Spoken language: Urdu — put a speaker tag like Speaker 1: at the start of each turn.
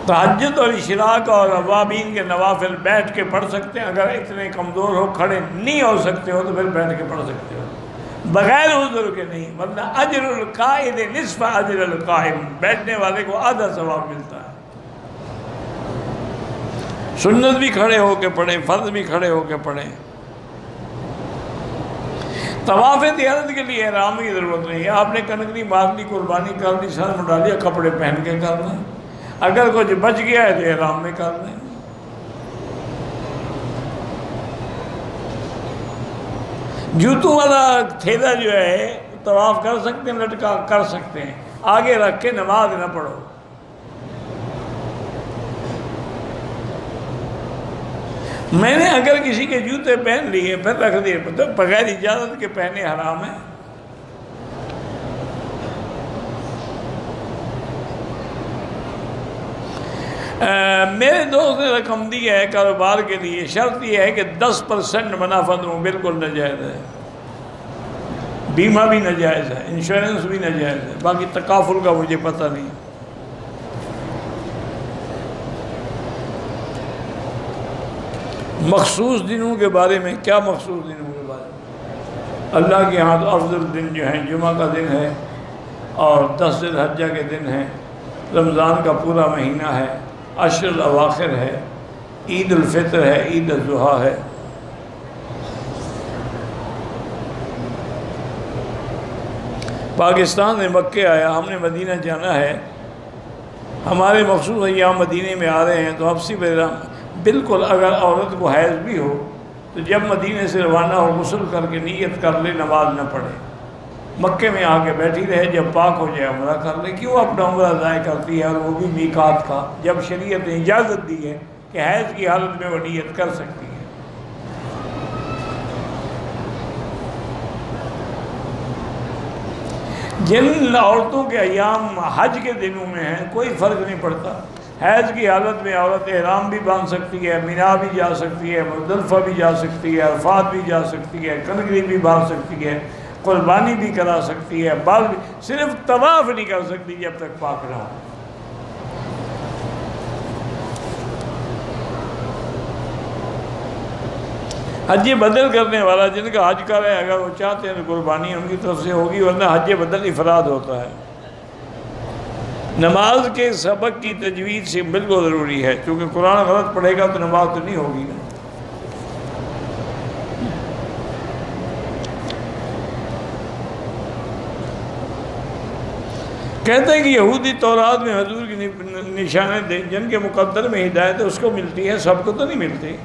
Speaker 1: تہجد اور اشراق اور اوابین کے نوافل بیٹھ کے پڑھ سکتے ہیں، اگر اتنے کمزور ہو کھڑے نہیں ہو سکتے ہو تو پھر بیٹھ کے پڑھ سکتے ہو، بغیر عذر کے نہیں، ورنہ اجر القائد نصف اجر القائم، بیٹھنے والے کو آدھا ثواب ملتا ہے۔ سنت بھی کھڑے ہو کے پڑھیں، فرض بھی کھڑے ہو کے پڑھیں۔ طواف زیارت کے لیے احرام کی ضرورت نہیں ہے، آپ نے کنکری مار لی، قربانی کر لی، سر مڈا لیا، کپڑے پہن کے کر لیں، اگر کچھ بچ گیا ہے تو احرام میں کر لیں۔ جوتوں والا تھیلا جو ہے طواف کر سکتے ہیں، لٹکا کر سکتے ہیں، آگے رکھ کے نماز نہ پڑھو۔ میں نے اگر کسی کے جوتے پہن لیے پھر رکھ دیے تو بغیر اجازت کے پہنے حرام ہے۔ میرے دوست نے رقم دی ہے کاروبار کے لیے، شرط یہ ہے کہ 10% منافع دوں، بالکل ناجائز ہے، بیمہ بھی ناجائز ہے، انشورنس بھی ناجائز ہے، باقی تکافل کا مجھے پتہ نہیں۔ مخصوص دنوں کے بارے میں کیا مخصوص دنوں کے بارے میں؟ اللہ کے ہاں تو افضل دن جو ہیں جمعہ کا دن ہے اور 10 ذی الحجہ کے دن ہے، رمضان کا پورا مہینہ ہے، عشر الاواخر ہے، عید الفطر ہے، عید الاضحیٰ ہے۔ پاکستان میں مکے آیا، ہم نے مدینہ جانا ہے، ہمارے مخصوص ایام مدینے میں آ رہے ہیں تو اب سی بالکل اگر عورت کو حیض بھی ہو تو جب مدینے سے روانہ ہو غسل کر کے نیت کر لے، نماز نہ پڑھے، مکے میں آ کے بیٹھی رہے، جب پاک ہو جائے عمرہ کر لے۔ کیوں اپنا عمرہ ضائع کرتی ہے، اور وہ بھی میقات کا، جب شریعت نے اجازت دی ہے کہ حیض کی حالت میں وہ نیت کر سکتی ہے۔ جن عورتوں کے ایام حج کے دنوں میں ہیں کوئی فرق نہیں پڑتا، حیض کی حالت میں عورت احرام بھی باندھ سکتی ہے، مینا بھی جا سکتی ہے، مزدلفہ بھی جا سکتی ہے، عرفات بھی جا سکتی ہے، کنکری بھی باندھ سکتی ہے، قربانی بھی کرا سکتی ہے، بال بھی، صرف طواف نہیں کر سکتی جب تک پاک نہ ہو۔ حج بدل کرنے والا جن کا حج کر ہے، اگر وہ چاہتے ہیں تو قربانی ان کی طرف سے ہوگی، ورنہ حج بدل افراد ہوتا ہے۔ نماز کے سبق کی تجوید سے بالکل ضروری ہے، کیونکہ قرآن غلط پڑھے گا تو نماز تو نہیں ہوگی نا۔ کہتے ہیں کہ یہودی تورات میں حضور کی نشانیں دیں، جن کے مقدر میں ہدایت ہے اس کو ملتی ہے، سب کو تو نہیں ملتی۔